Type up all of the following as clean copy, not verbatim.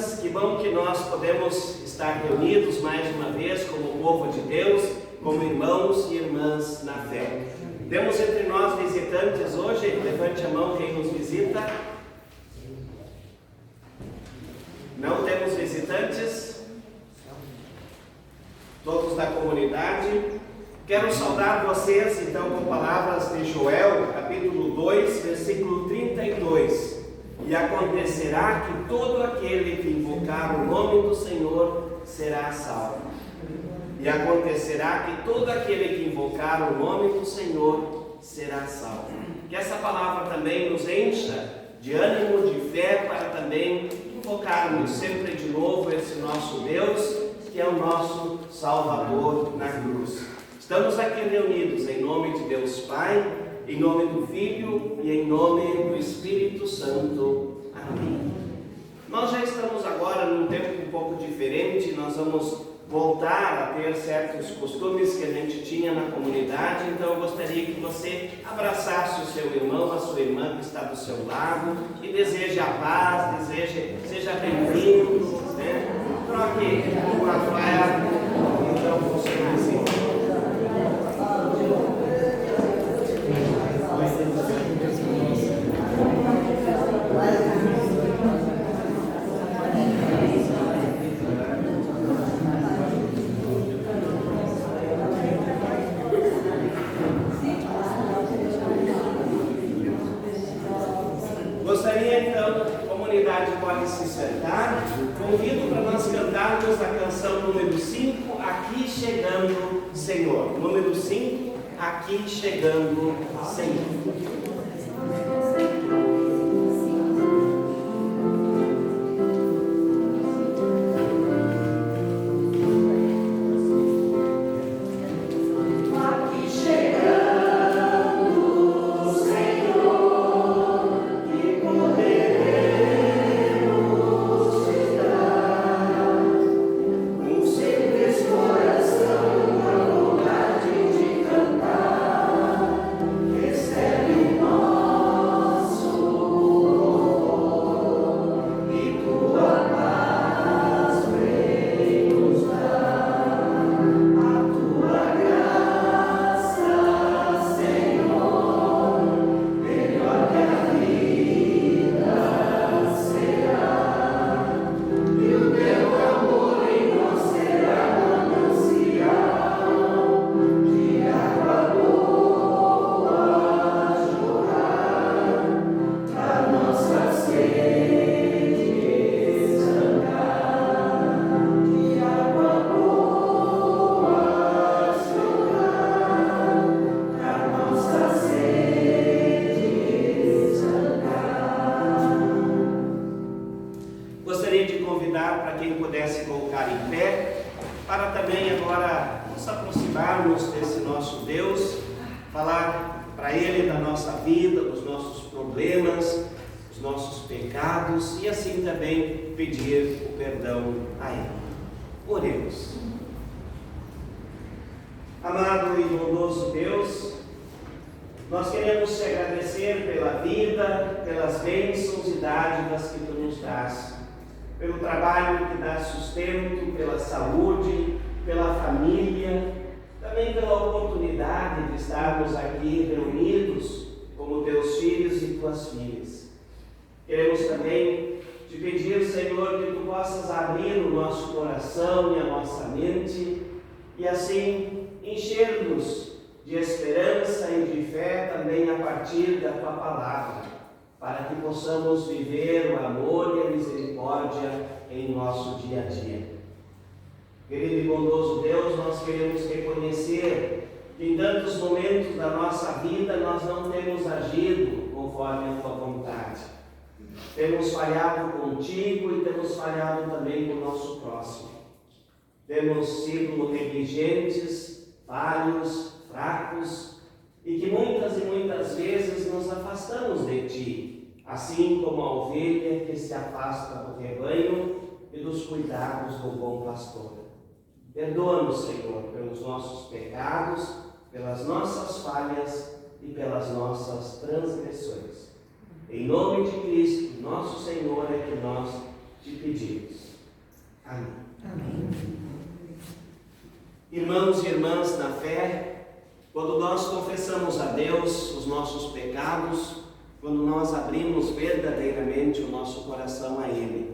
irmãs, que bom que nós podemos estar reunidos mais uma vez como povo de Deus, como irmãos e irmãs na fé. Temos entre nós visitantes hoje, levante a mão quem nos visita. Não temos visitantes? Todos da comunidade. Quero saudar vocês então com palavras de Joel, capítulo 2, versículo 32. E acontecerá que todo aquele que invocar o nome do Senhor será salvo. E acontecerá que todo aquele que invocar o nome do Senhor será salvo. Que essa palavra também nos encha de ânimo, de fé, para também invocarmos sempre de novo esse nosso Deus, que é o nosso Salvador na cruz. Estamos aqui reunidos em nome de Deus Pai, em nome do Filho e em nome do Espírito Santo. Amém. Nós já estamos agora num tempo um pouco diferente, nós vamos voltar a ter certos costumes que a gente tinha na comunidade, então eu gostaria que você abraçasse o seu irmão, a sua irmã que está do seu lado e deseje a paz, seja bem-vindo, né? Troque o Rafael, então funciona assim. Gostaria então, a comunidade pode se sentar, convido para nós cantarmos a canção número 5, Aqui Chegando Senhor. Número 5, Aqui Chegando Senhor. Oremos. Amado e bondoso Deus, nós queremos te agradecer pela vida, pelas bênçãos e dádivas que tu nos dás, pelo trabalho que dá sustento, pela saúde, pela família, também pela oportunidade de estarmos aqui reunidos como teus filhos e tuas filhas. Queremos também te pedir, Senhor, que tu possas abrir o nosso coração e a nossa mente e assim encher-nos de esperança e de fé também a partir da tua palavra, para que possamos viver o amor e a misericórdia em nosso dia a dia. Querido e bondoso Deus, nós queremos reconhecer que em tantos momentos da nossa vida nós não temos agido conforme a tua vontade. Temos falhado contigo e temos falhado também com o nosso próximo. Temos sido negligentes, falhos, fracos e que muitas e muitas vezes nos afastamos de ti, assim como a ovelha que se afasta do rebanho e dos cuidados do bom pastor. Perdoa-nos, Senhor, pelos nossos pecados, pelas nossas falhas e pelas nossas transgressões. Em nome de Cristo, nosso Senhor, é que nós te pedimos. Amém. Amém. Irmãos e irmãs na fé, quando nós confessamos a Deus os nossos pecados, quando nós abrimos verdadeiramente o nosso coração a Ele,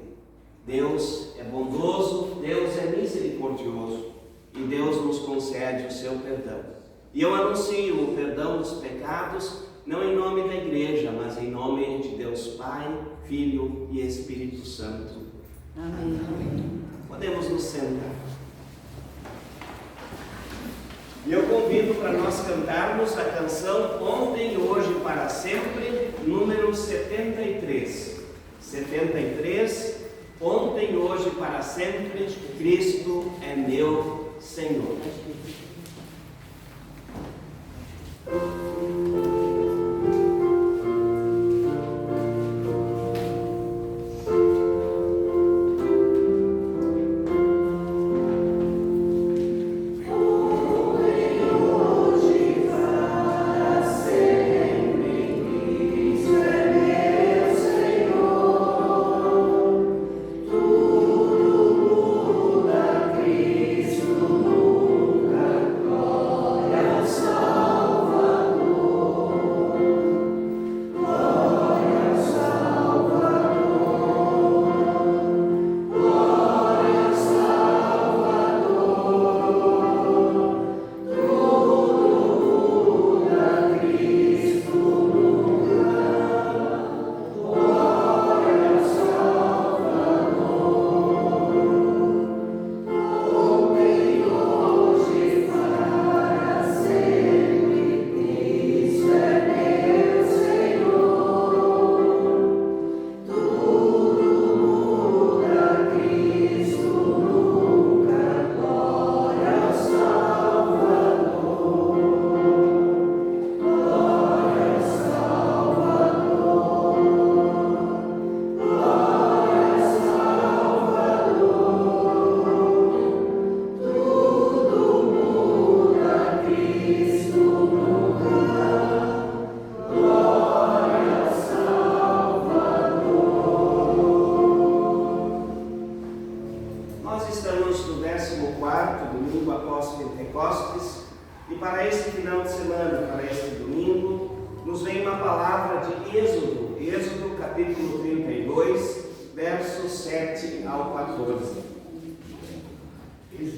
Deus é bondoso, Deus é misericordioso e Deus nos concede o seu perdão. E eu anuncio o perdão dos pecados, não em nome da igreja, mas em nome de Deus Pai, Filho e Espírito Santo. Amém. Podemos nos sentar. E eu convido para nós cantarmos a canção Ontem, Hoje e Para Sempre, número 73. 73, Ontem, Hoje e Para Sempre, Cristo é meu Senhor.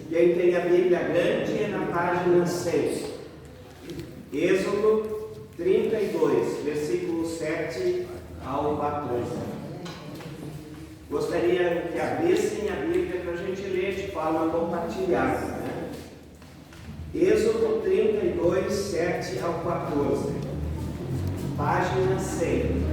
Quem tem a Bíblia grande é na página 6. Êxodo 32, versículo 7 ao 14. Gostaria que abrissem a Bíblia para a gente ler de forma compartilhada, né? Êxodo 32, 7 ao 14. Página 6.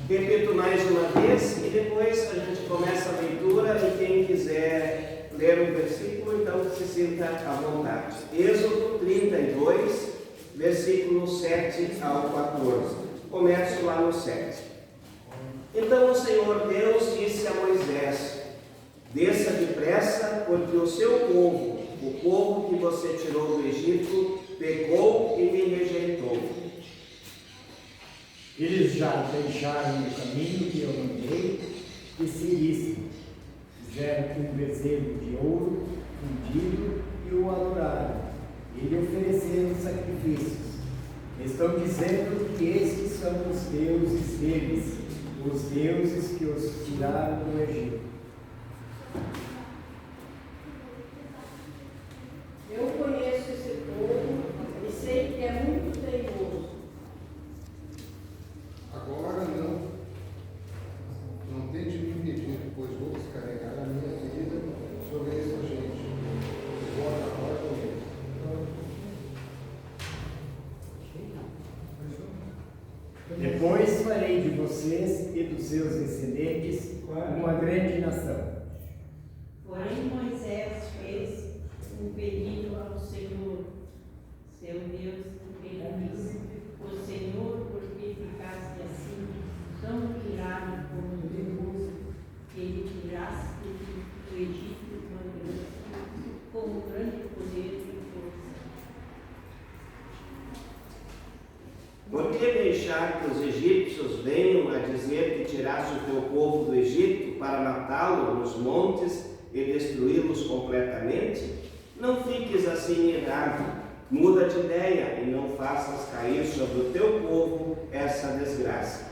Repito mais uma vez e depois a gente começa a leitura e quem quiser ler o versículo, então se sinta à vontade. Êxodo 32, versículo 7 ao 14. Começo lá no 7. Então o Senhor Deus disse a Moisés: desça depressa, porque o seu povo, o povo que você tirou do Egito, pecou e me rejeitou. Eles já deixaram o caminho que eu mandei e seguissem. Fizeram um bezerro de ouro fundido e o adoraram. E lhe ofereceram sacrifícios. Estão dizendo que estes são os deuses deles, os deuses que os tiraram do Egito. Eu conheço esse povo e sei que é muito teimoso. Agora não tente me impedir, pois vou descarregar a minha vida sobre essa gente. Vou acabar com eles. Depois farei de vocês e dos seus descendentes uma grande nação. Porém Moisés fez um pedido ao Senhor, seu Deus, ele disse: o Senhor, por que ficaste assim, tão irado como Deus, que ele tiraste do Egito com grande poder Por que deixar que os egípcios venham a dizer que tiraste o teu povo do Egito para matá-lo nos montes e destruí-los completamente? Não fiques assim irado, muda de ideia e não faças cair sobre o teu povo essa desgraça.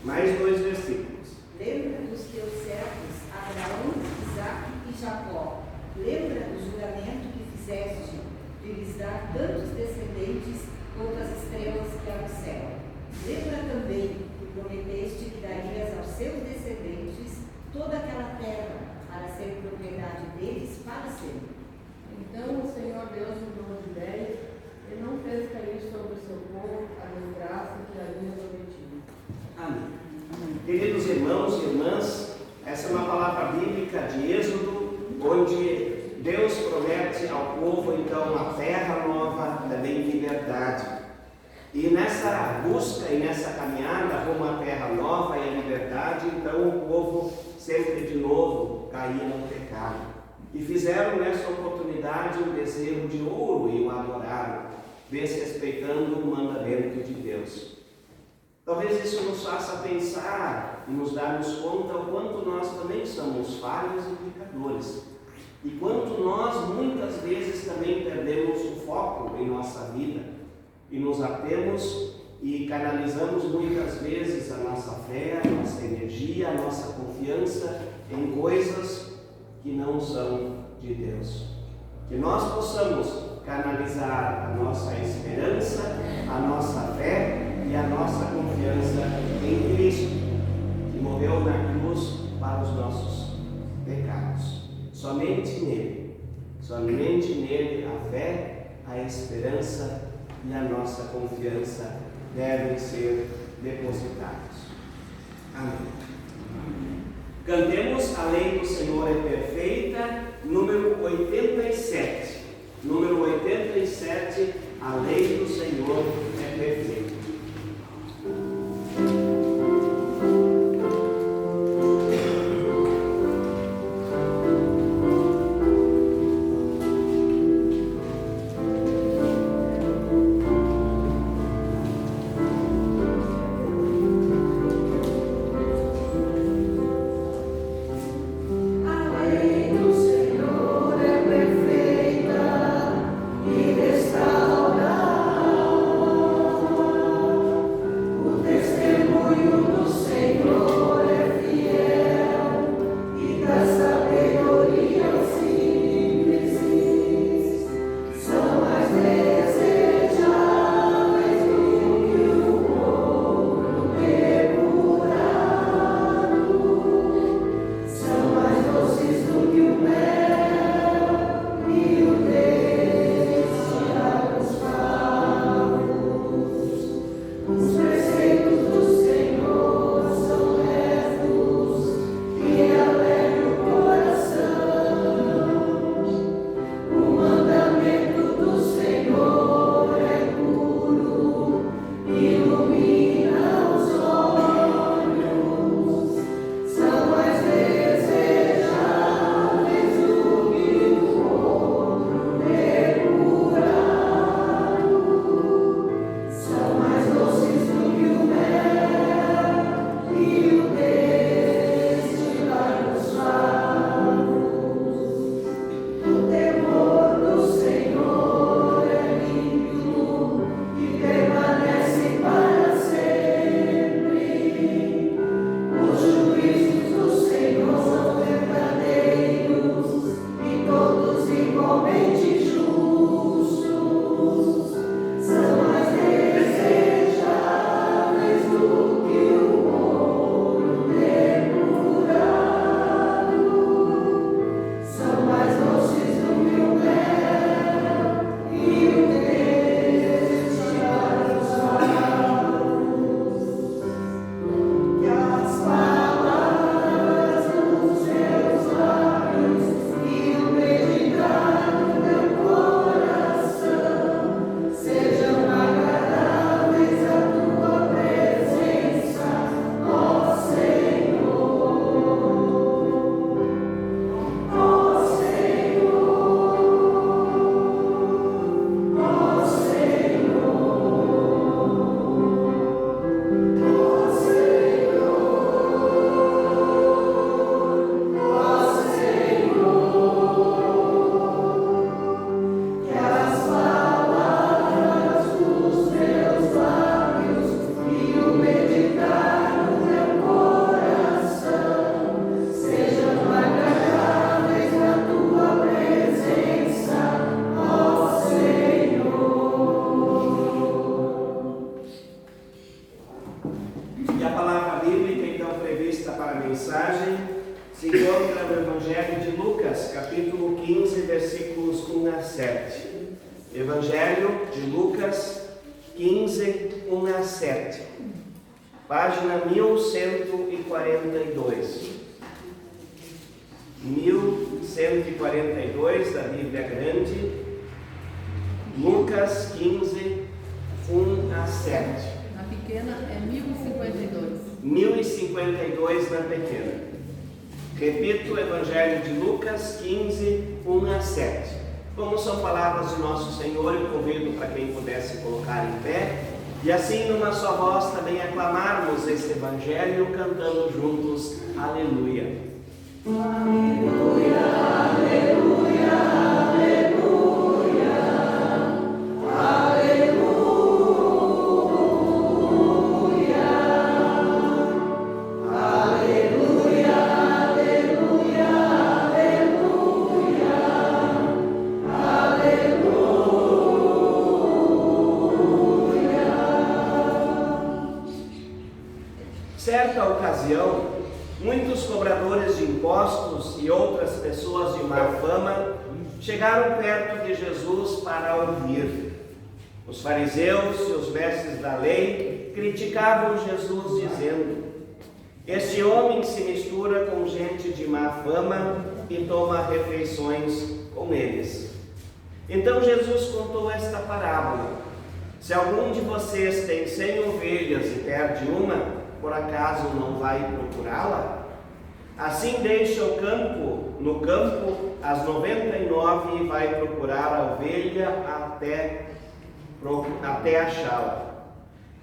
Mais 2 versículos. Lembra dos teus servos, Abraão, Isaque e Jacó. Lembra do juramento que fizeste de lhes dar tantos descendentes quanto as estrelas que há no céu. Lembra também que prometeste que darias aos seus descendentes toda aquela terra para ser propriedade deles para sempre. Então o Senhor Deus mudou de ideia e não fez cair sobre o seu povo a desgraça que havia prometido. Amém. Queridos irmãos e irmãs, essa é uma palavra bíblica de Êxodo, onde Deus promete ao povo então uma terra nova, também liberdade. E nessa busca e nessa caminhada rumo à terra nova e à liberdade, então o povo sempre de novo caía no pecado. E fizeram nessa oportunidade um bezerro de ouro e o adoraram, desrespeitando o mandamento de Deus. Talvez isso nos faça pensar e nos darmos conta o quanto nós também somos falhos e pecadores. E quanto nós muitas vezes também perdemos o foco em nossa vida e nos atemos e canalizamos muitas vezes a nossa fé, a nossa energia, a nossa confiança em coisas que não são de Deus. Que nós possamos canalizar a nossa esperança, a nossa fé e a nossa confiança em Cristo, que morreu na cruz para os nossos pecados. Somente nele a fé, a esperança e a nossa confiança devem ser depositados. Amém. Cantemos A Lei do Senhor é Perfeita, número 87. Número 87, A Lei do Senhor é Perfeita. Perfeita e restaura 15, versículos 1 a 7. Evangelho de Lucas 15, 1 a 7. Página 1142. 1142 da Bíblia Grande. Lucas 15, 1 a 7. Na pequena é 1052. 1052 na pequena. Repito o Evangelho de Lucas 15, 1 a 7. Como são palavras de nosso Senhor, eu convido para quem pudesse colocar em pé e assim numa só voz também aclamarmos esse Evangelho cantando juntos Aleluia. Aleluia, aleluia, aleluia, aleluia. Certa ocasião, muitos cobradores de impostos e outras pessoas de má fama chegaram perto de Jesus para ouvir. Os fariseus e os mestres da lei criticavam Jesus, dizendo: este homem se mistura com gente de má fama e toma refeições com eles. Então Jesus contou esta parábola: se algum de vocês tem 100 ovelhas e perde uma, por acaso não vai procurá-la? Assim deixa no campo as 99 e vai procurar a ovelha até achá-la.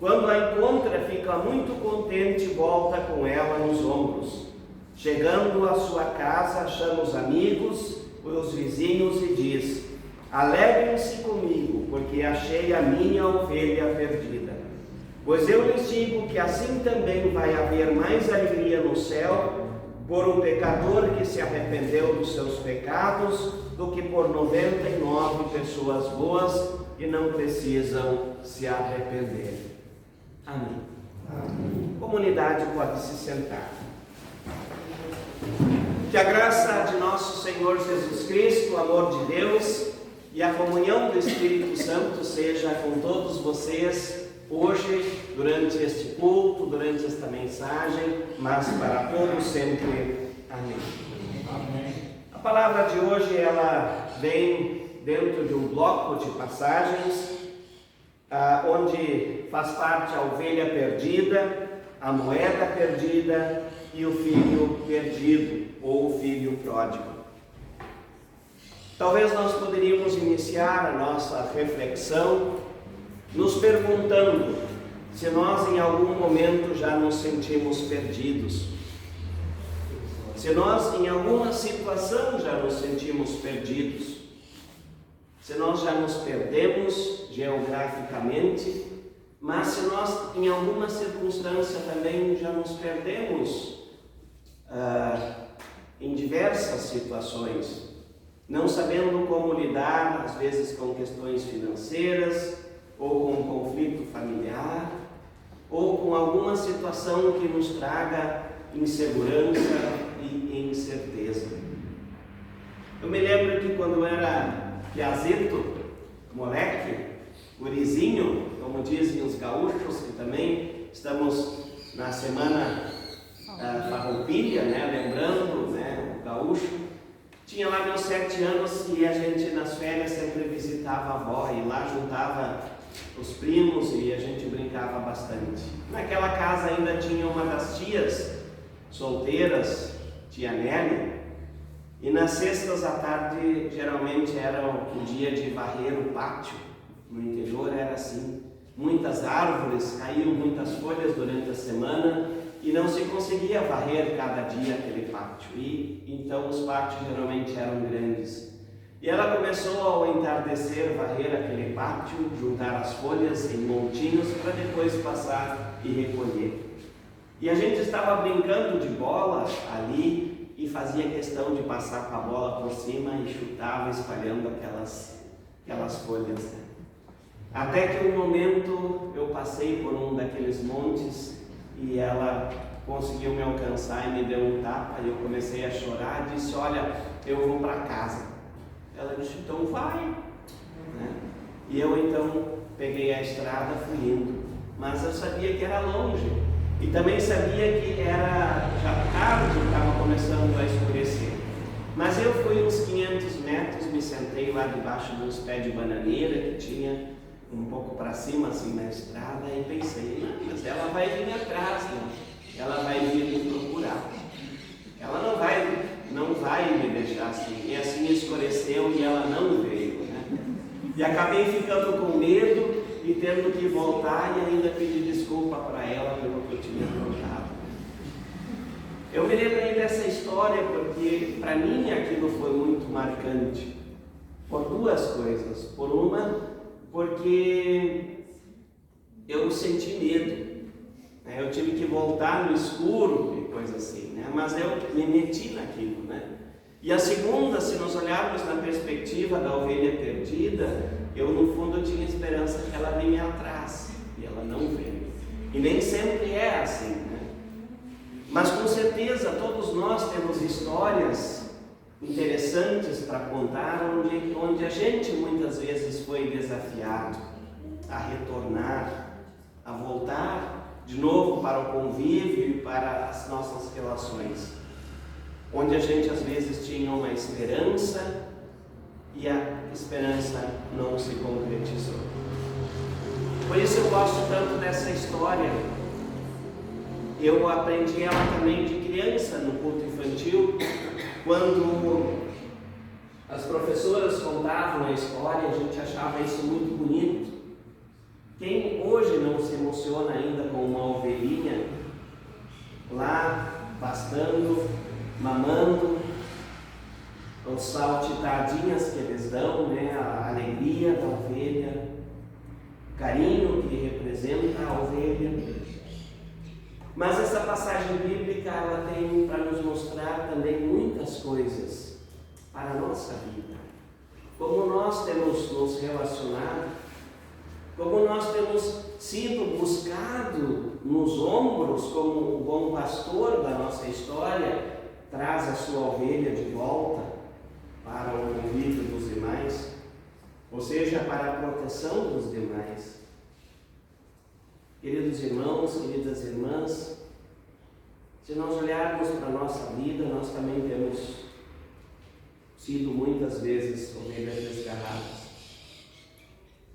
Quando a encontra, fica muito contente e volta com ela nos ombros. Chegando à sua casa, chama os amigos, os vizinhos e diz: alegrem-se comigo, porque achei a minha ovelha perdida. Pois eu lhes digo que assim também vai haver mais alegria no céu por um pecador que se arrependeu dos seus pecados do que por 99 pessoas boas que não precisam se arrepender. Amém. Amém. Comunidade pode se sentar. Que a graça de nosso Senhor Jesus Cristo, o amor de Deus e a comunhão do Espírito Santo seja com todos vocês hoje, durante este culto, durante esta mensagem, mas para todos sempre. Amém. Amém. A palavra de hoje, ela vem dentro de um bloco de passagens, onde faz parte a ovelha perdida, a moeda perdida e o filho perdido, ou o filho pródigo. Talvez nós poderíamos iniciar a nossa reflexão nos perguntando se nós em algum momento já nos sentimos perdidos, se nós em alguma situação já nos sentimos perdidos, se nós já nos perdemos geograficamente, mas se nós em alguma circunstância também já nos perdemos em diversas situações, não sabendo como lidar às vezes com questões financeiras, ou com um conflito familiar, ou com alguma situação que nos traga insegurança e incerteza. Eu me lembro que quando eu era piazito, moleque, gurizinho, como dizem os gaúchos, que também estamos na semana farroupilha, lembrando, o gaúcho, tinha lá meus 7 anos e a gente nas férias sempre visitava a avó e lá juntava os primos e a gente brincava bastante. Naquela casa ainda tinha uma das tias solteiras, tia Nelly, e nas sextas à tarde geralmente era o dia de varrer o pátio. No interior era assim, muitas árvores, caíam muitas folhas durante a semana e não se conseguia varrer cada dia aquele pátio, e então os pátios geralmente eram grandes. E ela começou ao entardecer varrer aquele pátio, juntar as folhas em montinhos para depois passar e recolher. E a gente estava brincando de bola ali e fazia questão de passar com a bola por cima e chutava espalhando aquelas folhas. Até que um momento eu passei por um daqueles montes e ela conseguiu me alcançar e me deu um tapa e eu comecei a chorar e disse: olha, eu vou para casa. Ela disse, então vai. Né? E eu então peguei a estrada, fui indo. Mas eu sabia que era longe. E também sabia que era já tarde, estava começando a escurecer. Mas eu fui uns 500 metros, me sentei lá debaixo dos pés de bananeira que tinha um pouco para cima, assim, na estrada, e pensei, não, mas ela vai vir atrás, né? Ela vai vir me procurar. Ela não vai me deixar assim. E assim escureceu e ela não veio, né? E acabei ficando com medo e tendo que voltar e ainda pedir desculpa para ela pelo que eu tinha contado. Eu me lembrei dessa história porque, para mim, aquilo foi muito marcante. Por duas coisas. Por uma, porque eu senti medo. Eu tive que voltar no escuro e coisa assim, né? Mas eu me meti naquilo, né? E a segunda, se nós olharmos na perspectiva da ovelha perdida, eu no fundo tinha esperança que ela vinha atrás, e ela não veio. E nem sempre é assim, né? Mas com certeza todos nós temos histórias interessantes para contar, onde a gente muitas vezes foi desafiado a retornar, a voltar de novo para o convívio e para as nossas relações, onde a gente às vezes tinha uma esperança e a esperança não se concretizou. Por isso eu gosto tanto dessa história. Eu aprendi ela também de criança no culto infantil, quando as professoras contavam a história, a gente achava isso muito bonito. Quem hoje não se emociona ainda com uma ovelhinha lá pastando, mamando, os saltitadinhas que eles dão, né? A alegria da ovelha, o carinho que representa a ovelha. Mas essa passagem bíblica, ela tem para nos mostrar também muitas coisas para a nossa vida. Como nós temos nos relacionado, como nós temos sido buscado nos ombros, como o bom pastor da nossa história traz a sua ovelha de volta para o convívio dos demais, ou seja, para a proteção dos demais. Queridos irmãos, queridas irmãs, se nós olharmos para a nossa vida, nós também temos sido muitas vezes ovelhas desgarradas.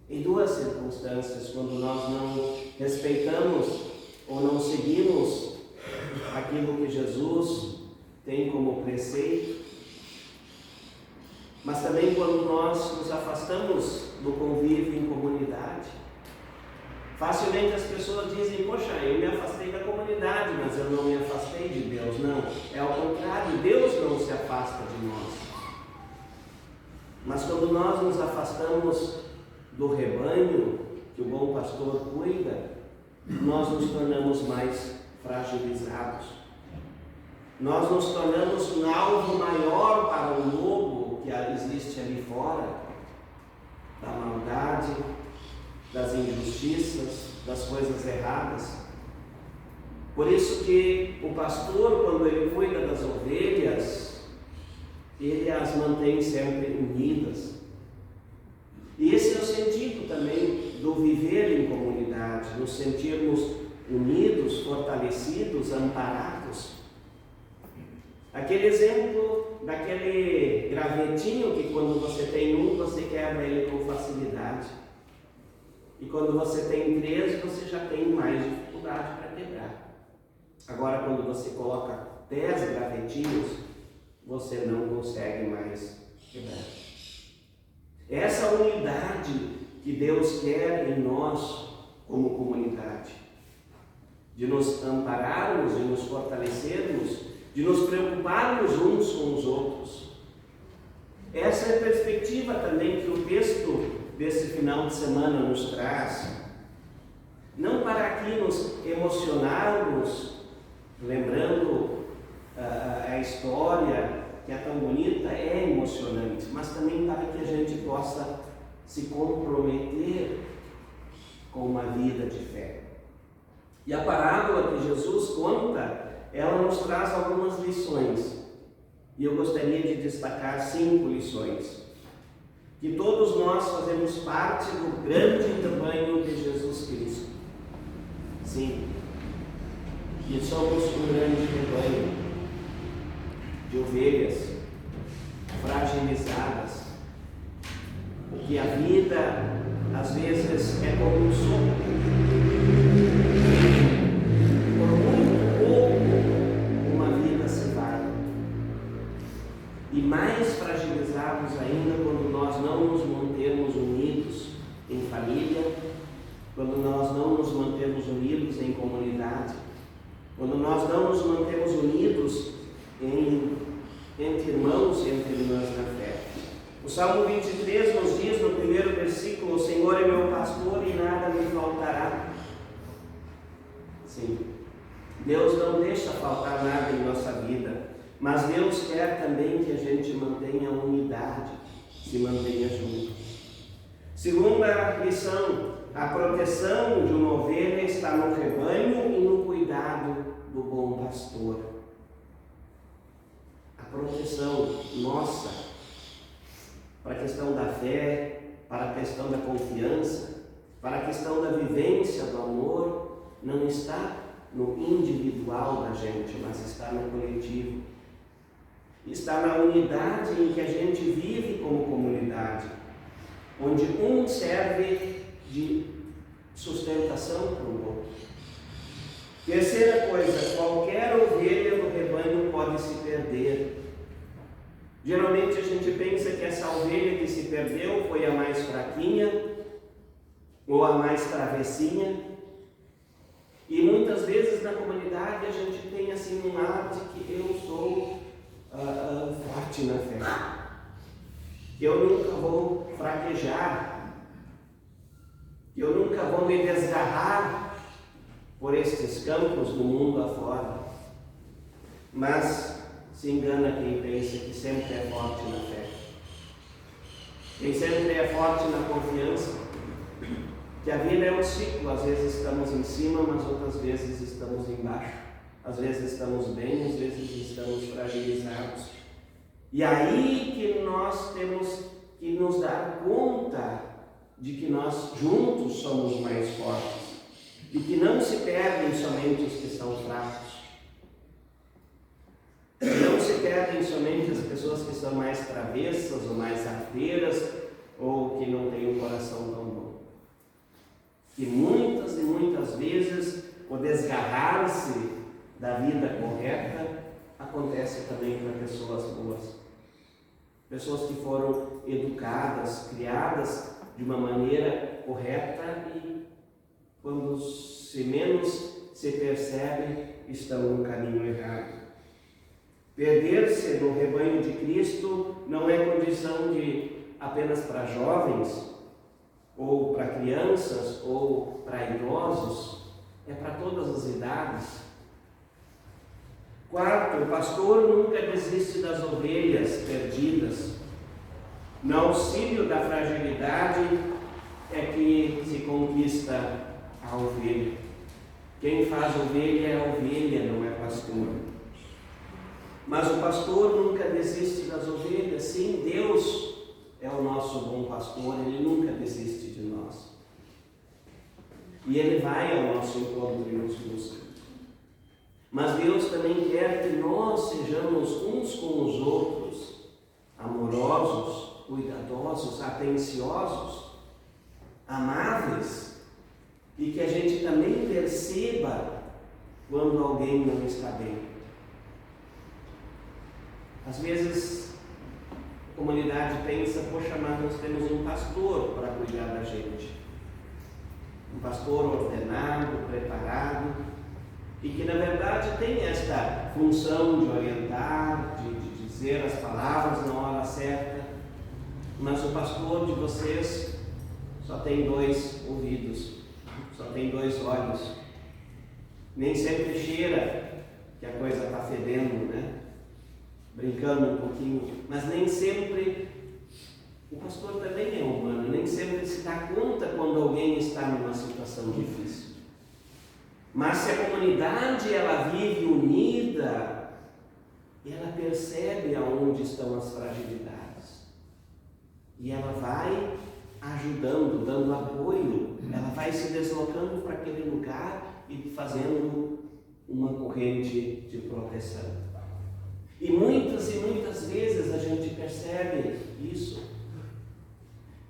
Em duas circunstâncias, quando nós não respeitamos ou não seguimos aquilo que Jesus tem como preceito, mas também quando nós nos afastamos do convívio em comunidade. Facilmente as pessoas dizem, poxa, eu me afastei da comunidade, mas eu não me afastei de Deus. Não, é ao contrário, Deus não se afasta de nós. Mas quando nós nos afastamos do rebanho que o bom pastor cuida, nós nos tornamos mais fragilizados. Nós nos tornamos um alvo maior para o lobo que existe ali fora, da maldade, das injustiças, das coisas erradas. Por isso que o pastor, quando ele cuida das ovelhas, ele as mantém sempre unidas. E esse é o sentido também do viver em comunidade, nos sentirmos unidos, fortalecidos, amparados. Aquele exemplo daquele gravetinho que quando você tem um, você quebra ele com facilidade. E quando você tem 3, você já tem mais dificuldade para quebrar. Agora, quando você coloca 10 gravetinhos, você não consegue mais quebrar. Essa unidade que Deus quer em nós como comunidade, de nos ampararmos, de nos fortalecermos, de nos preocuparmos uns com os outros. Essa é a perspectiva também que o texto desse final de semana nos traz, não para aqui nos emocionarmos, lembrando a história que é tão bonita, é emocionante, mas também para que a gente possa se comprometer com uma vida de fé. E a parábola que Jesus conta, ela nos traz algumas lições, e eu gostaria de destacar 5 lições. que todos nós fazemos parte do grande rebanho de Jesus Cristo. Sim, que somos um grande rebanho de ovelhas fragilizadas, que a vida às vezes é como um sopro. Por muito pouco uma vida se vai. E mais fragilizados ainda quando nós não nos mantermos unidos em família, quando nós não nos mantemos unidos em comunidade, quando nós não nos mantemos unidos entre irmãos e entre irmãs na fé. O Salmo 23 nos diz no primeiro versículo: o Senhor é meu pastor e nada me faltará. Sim, Deus não deixa faltar nada em nossa vida, mas Deus quer também que a gente mantenha a unidade, se mantenha junto. Segunda lição: a proteção de uma ovelha está no rebanho e no cuidado do bom pastor. A proteção nossa para a questão da fé, para a questão da confiança, para a questão da vivência do amor, não está no individual da gente, mas está no coletivo. Está na unidade em que a gente vive como comunidade, onde um serve de sustentação para o outro. Terceira coisa: qualquer ovelha do rebanho pode se perder. Geralmente a gente pensa que essa ovelha que se perdeu foi a mais fraquinha ou a mais travessinha, e muitas vezes na comunidade a gente tem assim um ar de que eu sou forte na fé, que eu nunca vou fraquejar, que eu nunca vou me desgarrar por estes campos do mundo afora. Mas se engana quem pensa que sempre é forte na fé, quem sempre é forte na confiança, que a vida é um ciclo. Às vezes estamos em cima, mas outras vezes estamos embaixo. Às vezes estamos bem, às vezes estamos fragilizados. E aí que nós temos que nos dar conta de que nós juntos somos mais fortes e que não se perdem somente os que são fracos. Não se perdem somente as pessoas que são mais travessas ou mais arteiras ou que não têm um coração tão bom. Que muitas e muitas vezes o desgarrar-se da vida correta acontece também para pessoas boas. Pessoas que foram educadas, criadas de uma maneira correta e quando se menos se percebe, estão no caminho errado. Perder-se no rebanho de Cristo não é condição de apenas para jovens, ou para crianças, ou para idosos, é para todas as idades. Quarto, o pastor nunca desiste das ovelhas perdidas. No auxílio da fragilidade é que se conquista a ovelha. Quem faz ovelha é a ovelha, não é pastor. Mas o pastor nunca desiste das ovelhas. Sim, Deus é o nosso bom pastor, Ele nunca desiste de nós. E Ele vai ao nosso encontro e nos busca. Mas Deus também quer que nós sejamos uns com os outros, amorosos, cuidadosos, atenciosos, amáveis, e que a gente também perceba quando alguém não está bem. Às vezes a comunidade pensa: poxa, mas nós temos um pastor para cuidar da gente, um pastor ordenado, preparado, e que na verdade tem esta função de orientar, de dizer as palavras na hora certa. Mas o pastor de vocês só tem 2 ouvidos, só tem 2 olhos, nem sempre cheira que a coisa está fedendo, né? Brincando um pouquinho, mas nem sempre, o pastor também é humano, nem sempre se dá conta quando alguém está numa situação difícil. Mas se a comunidade ela vive unida, ela percebe aonde estão as fragilidades. e ela vai ajudando, dando apoio, ela vai se deslocando para aquele lugar e fazendo uma corrente de proteção. E muitas vezes a gente percebe isso.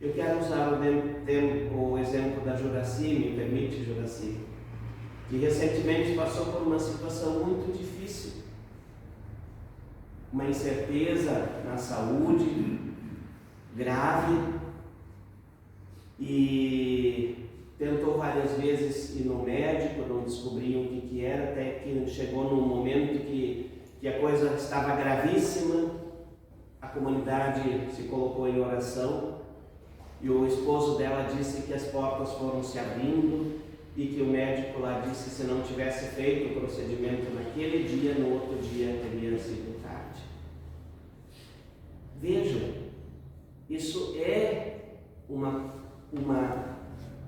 Eu quero usar o exemplo da Juraci, me permite, Juraci, que recentemente passou por uma situação muito difícil, uma incerteza na saúde grave, e tentou várias vezes ir no médico, não descobriam o que era, até que chegou num momento que a coisa estava gravíssima. A comunidade se colocou em oração e o esposo dela disse que as portas foram se abrindo e que o médico lá disse que se não tivesse feito o procedimento naquele dia, no outro dia teria sido tarde. Veja, isso é uma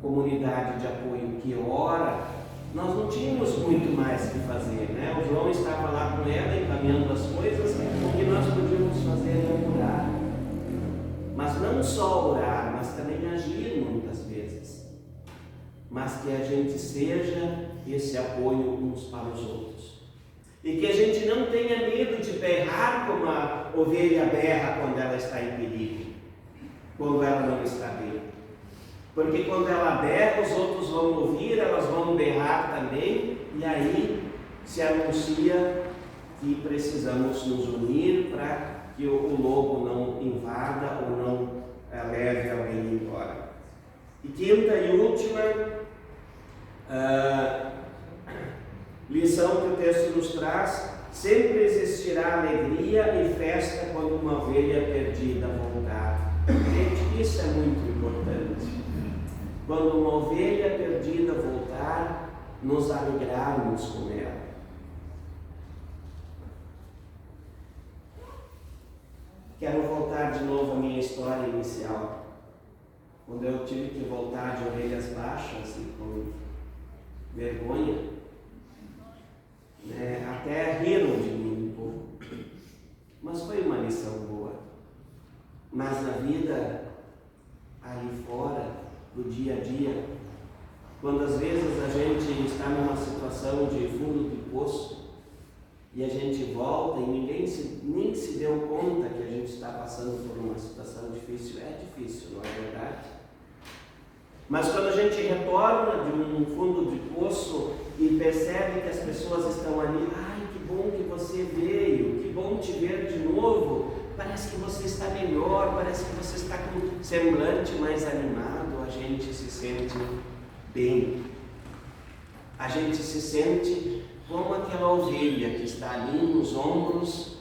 comunidade de apoio que ora. Nós não tínhamos muito mais que fazer, né? O João estava lá com ela encaminhando as coisas, o que nós podíamos fazer era orar. Mas não só orar, mas também agir muitas vezes. Mas que a gente seja esse apoio uns para os outros. E que a gente não tenha medo de berrar como a ovelha berra quando ela está em perigo, quando ela não está bem. Porque quando ela berra, os outros vão ouvir, elas vão berrar também, e aí se anuncia que precisamos nos unir para que o lobo não invada ou não leve alguém embora. E quinta e última lição que o texto nos traz: sempre existirá alegria e festa quando uma ovelha perdida voltar. Gente, isso é muito importante. Quando uma ovelha perdida voltar, nos alegrarmos com ela. Quero voltar de novo à minha história inicial, quando eu tive que voltar de orelhas baixas e com vergonha, né? Até riram de mim um pouco, mas foi uma lição boa. Mas na vida ali fora, do dia a dia, quando às vezes a gente está numa situação de fundo de poço e a gente volta e ninguém nem se deu conta que a gente está passando por uma situação difícil, é difícil, não é verdade? Mas quando a gente retorna de um fundo de poço e percebe que as pessoas estão ali, ai, que bom que você veio, que bom te ver de novo, parece que você está melhor, parece que você está com um semblante mais animado, a gente se sente bem. A gente se sente como aquela ovelha que está ali nos ombros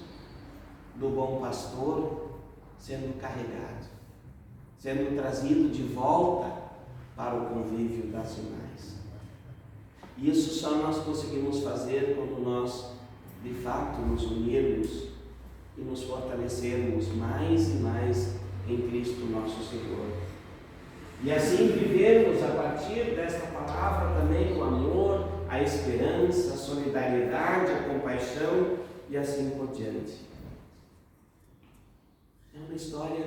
do bom pastor, sendo carregado, sendo trazido de volta para o convívio das demais. Isso só nós conseguimos fazer quando nós, de fato, nos unirmos e nos fortalecermos mais e mais em Cristo nosso Senhor. E assim vivermos a partir desta palavra também o amor, a esperança, a solidariedade, a compaixão e assim por diante. É uma história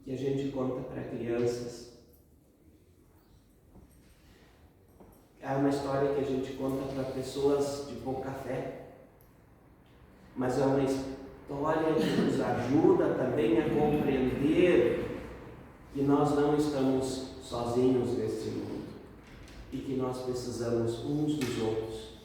que a gente conta para crianças. É uma história que a gente conta para pessoas de pouca fé. Mas é uma história que nos ajuda também a compreender que nós não estamos sozinhos neste mundo e que nós precisamos uns dos outros.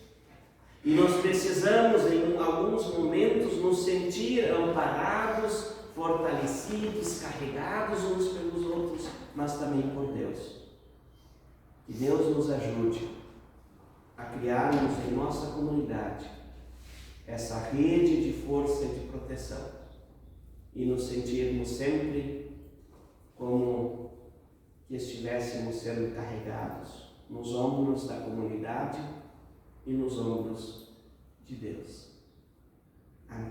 E nós precisamos, em alguns momentos, nos sentir amparados, fortalecidos, carregados uns pelos outros, mas também por Deus. Que Deus nos ajude a criarmos em nossa comunidade essa rede de força e de proteção e nos sentirmos sempre como que estivéssemos sendo carregados nos ombros da comunidade e nos ombros de Deus. Amém.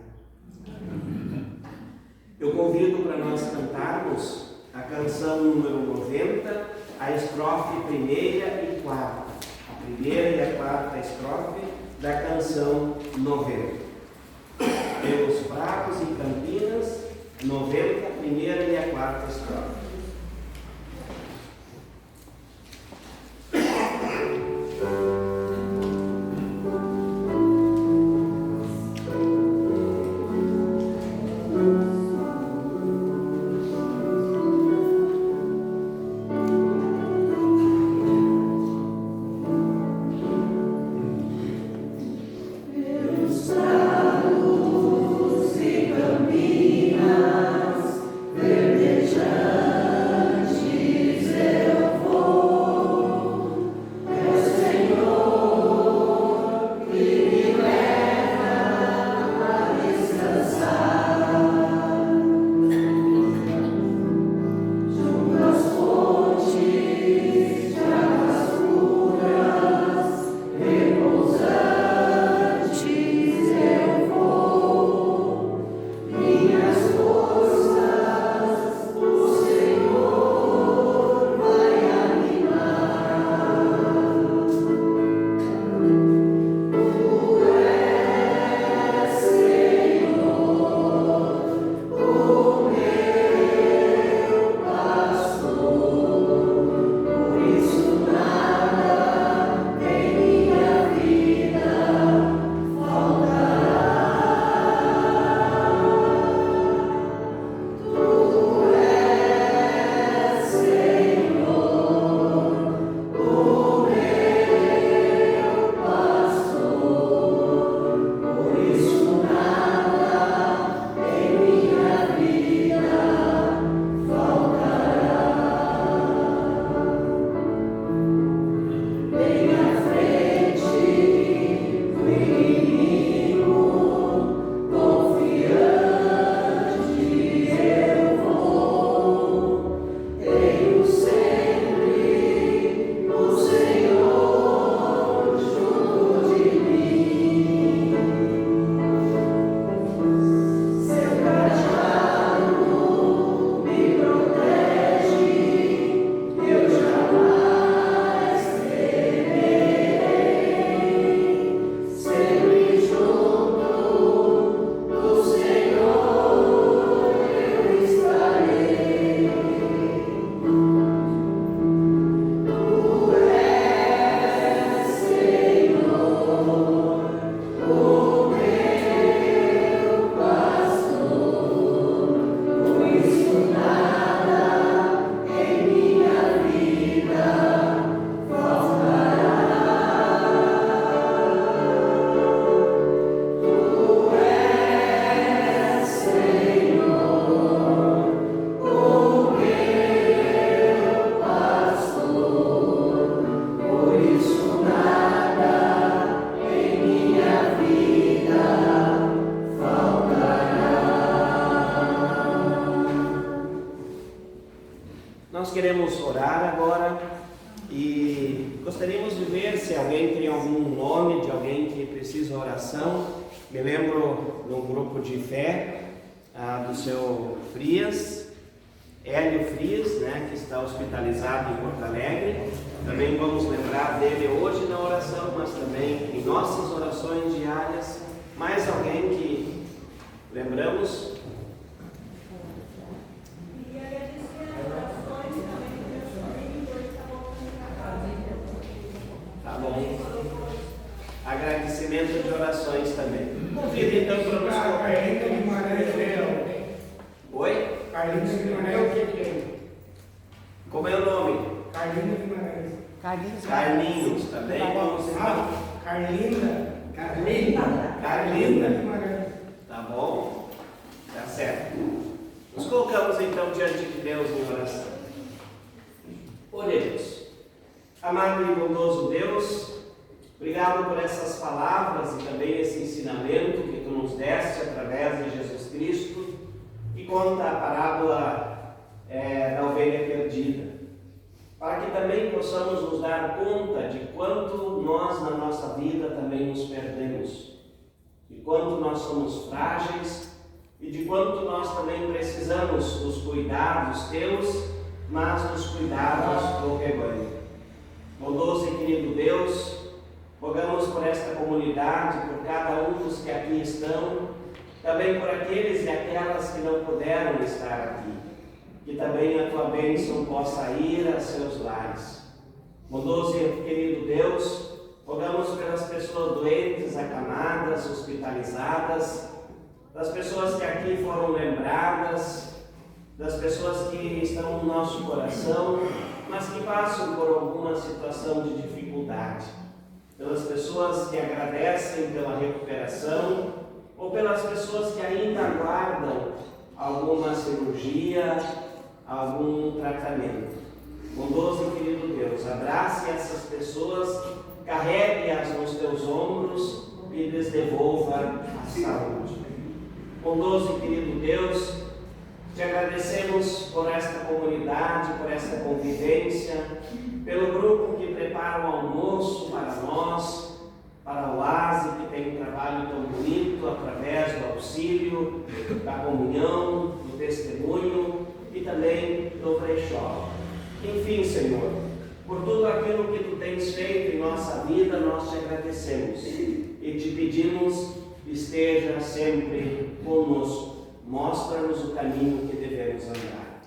Eu convido para nós cantarmos a canção número 90, a estrofe primeira e quarta. A primeira e a quarta estrofe da canção 90. Pelos Prados e Campinas, 90. primeira e a quarta estrofe. Nós queremos orar agora e gostaríamos de ver se alguém tem algum nome de alguém que precisa de oração. Me lembro de um grupo de fé do seu Frias, Hélio Frias, né, que está hospitalizado em Porto Alegre. Também vamos lembrar dele hoje na oração, mas também em nossas orações diárias. Mais alguém que lembramos? Tá bom. Agradecimento de orações também. Convido então para nos Carlinhos de Guimarães Leão. Oi? Carlinhos de Guimarães. Como é o nome? Carlinhos de Guimarães. Carlinhos, também. Carlinda. Carlinda. de Guimarães. Tá bom? Tá certo. Nos colocamos então diante de Deus em oração. Oremos. Amado e bondoso Deus, obrigado por essas palavras e também esse ensinamento que Tu nos deste através de Jesus Cristo, que conta a parábola da ovelha perdida, para que também possamos nos dar conta de quanto nós na nossa vida também nos perdemos, de quanto nós somos frágeis e de quanto nós também precisamos dos cuidados Teus, mas dos cuidados do rebanho. Bondoso e querido Deus, rogamos por esta comunidade, por cada um dos que aqui estão, também por aqueles e aquelas que não puderam estar aqui, que também a tua bênção possa ir a seus lares. Bondoso e querido Deus, rogamos pelas pessoas doentes, acamadas, hospitalizadas, das pessoas que aqui foram lembradas, das pessoas que estão no nosso coração, mas que passam por alguma situação de dificuldade, pelas pessoas que agradecem pela recuperação, ou pelas pessoas que ainda aguardam alguma cirurgia, algum tratamento. Bondoso e querido Deus, abrace essas pessoas, carregue-as nos teus ombros e lhes devolva a saúde. Bondoso e querido Deus, te agradecemos por esta comunidade, por esta convivência, pelo grupo que prepara o almoço para nós, para o Oase, que tem um trabalho tão bonito através do auxílio, da comunhão, do testemunho e também do brechó. Enfim, Senhor, por tudo aquilo que Tu tens feito em nossa vida, nós te agradecemos e te pedimos que esteja sempre conosco. Mostra-nos o caminho que devemos andar.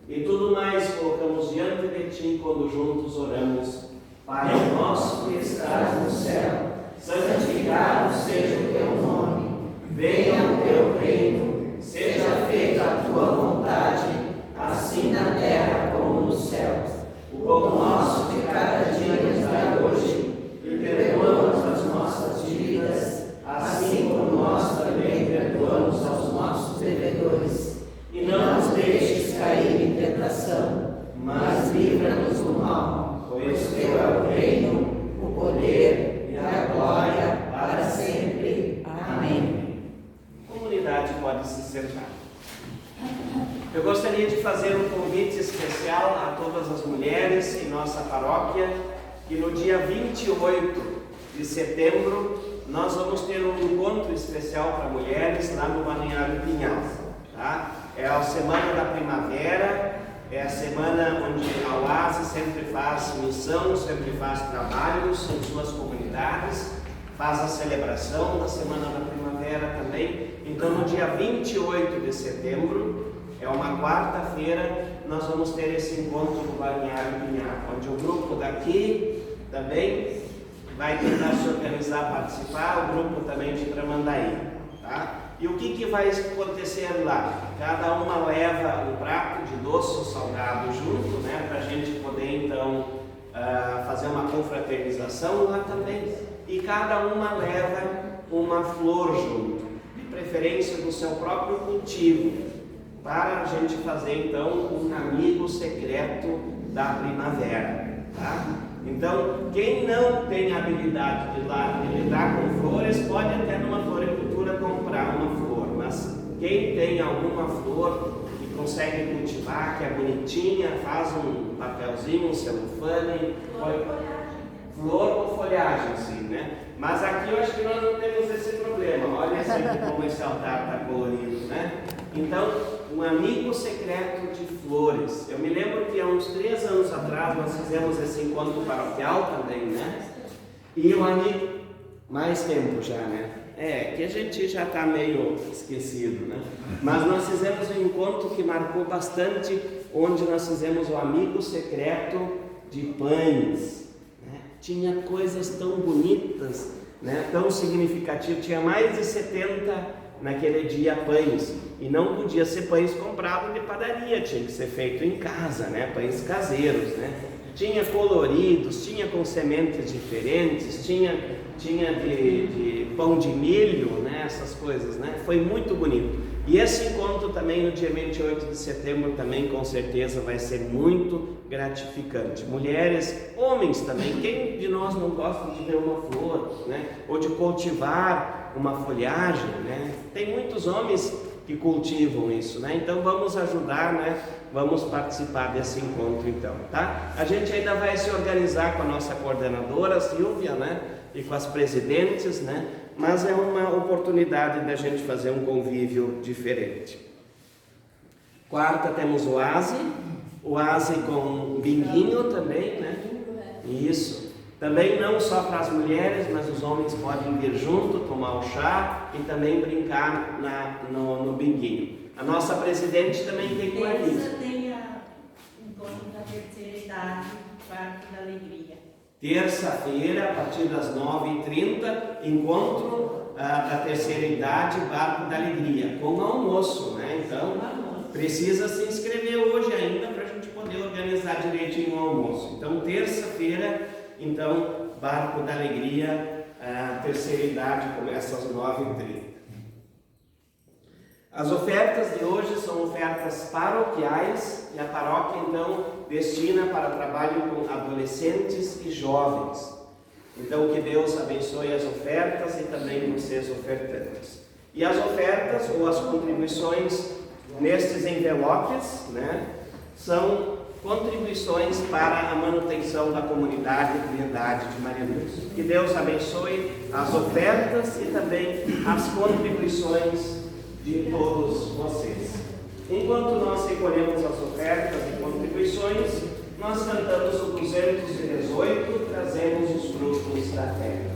E tudo mais colocamos diante de Ti quando juntos oramos. Pai nosso que estás no céu, santificado seja o Teu nome. Venha o Teu reino, seja feita a Tua vontade, assim na terra como nos céus. O pão nosso de cada dia nos dai hoje, e perdoa-nos as nossas dívidas, assim como nós também perdoamos aos nossos devedores. E não nos deixes cair em tentação, mas livra-nos do mal, pois Teu é o reino, o poder e a glória para sempre. Amém. A comunidade pode se sentar. Eu gostaria de fazer um convite especial a todas as mulheres em nossa paróquia, que no dia 28 de setembro nós vamos ter um encontro especial para mulheres lá no Balneário Pinhal. Tá? É a semana da primavera, é a semana onde a Oase sempre faz missão, sempre faz trabalhos em suas comunidades, faz a celebração da semana da primavera também. Então no dia 28 de setembro, é uma quarta-feira, nós vamos ter esse encontro no Balneário Pinhal, onde o grupo daqui também vai tentar se organizar, participar, o grupo também de Tramandaí, tá? E o que vai acontecer lá? Cada uma leva um prato de doce ou salgado junto, né? Para a gente poder então fazer uma confraternização lá também. E cada uma leva uma flor junto, de preferência do seu próprio cultivo, para a gente fazer então um amigo secreto da primavera, tá? Então, quem não tem habilidade de lidar com flores, pode até numa floricultura comprar uma flor, mas quem tem alguma flor e consegue cultivar, que é bonitinha, faz um papelzinho, um celofane, flor ou folhagem, sim, né? Mas aqui eu acho que nós não temos esse problema. Olha sempre como esse altar está colorido, né? Então, um amigo secreto de flores. Eu me lembro que há uns 3 anos atrás nós fizemos esse encontro paroquial também, né? E um amigo, mais tempo já, né? Que a gente já está meio esquecido, né? Mas nós fizemos um encontro que marcou bastante, onde nós fizemos o amigo secreto de pães. Né? Tinha coisas tão bonitas, né? Tão significativas. Tinha mais de 70 naquele dia pães, e não podia ser pães comprados de padaria, tinha que ser feito em casa, né? Pães caseiros, né? Tinha coloridos, tinha com sementes diferentes, tinha de pão de milho, né? Essas coisas, né? Foi muito bonito. E esse encontro também no dia 28 de setembro também com certeza vai ser muito gratificante. Mulheres, homens também, quem de nós não gosta de ver uma flor, né? Ou de cultivar uma folhagem, né? Tem muitos homens que cultivam isso, né? Então vamos ajudar, né? Vamos participar desse encontro então, tá? A gente ainda vai se organizar com a nossa coordenadora, Silvia, né? E com as presidentes, né? Mas é uma oportunidade da gente fazer um convívio diferente. Quarta temos o Oase com binguinho também, né? Isso. Também não só para as mulheres, mas os homens podem vir junto, tomar o chá e também brincar no binguinho. A nossa presidente também tem coelhinho. Terça tem encontro da terceira idade, Barco da Alegria. Terça-feira, a partir das 9h30, encontro da terceira idade, Barco da Alegria, com almoço, né? Então, precisa se inscrever hoje ainda para a gente poder organizar direitinho o almoço. Então, terça-feira, Barco da Alegria, terceira idade, começa às 9h30. As ofertas de hoje são ofertas paroquiais e a paróquia então destina para trabalho com adolescentes e jovens. Então que Deus abençoe as ofertas e também vocês ofertantes. E as ofertas ou as contribuições nestes envelopes, né, são contribuições para a manutenção da comunidade Piedade de Maria Luz. Que Deus abençoe as ofertas e também as contribuições de todos vocês. Enquanto nós recolhemos as ofertas e contribuições, nós cantamos o 218, trazemos os frutos da terra.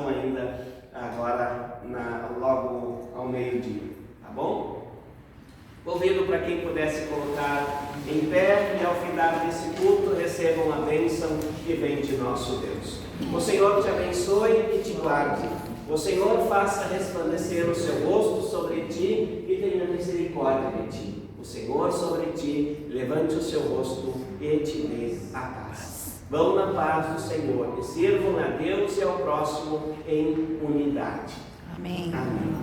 Ainda agora logo ao meio-dia, tá bom? Convido para quem pudesse colocar em pé e ao final desse culto recebam a bênção que vem de nosso Deus. O Senhor te abençoe e te guarde. O Senhor faça resplandecer o seu rosto sobre ti e tenha misericórdia de ti. O Senhor sobre ti levante o seu rosto e te dê a paz. Vão na paz do Senhor e sirvam a Deus e ao próximo em unidade. Amém. Amém.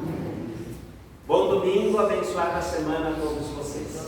Bom domingo, abençoada semana a todos vocês.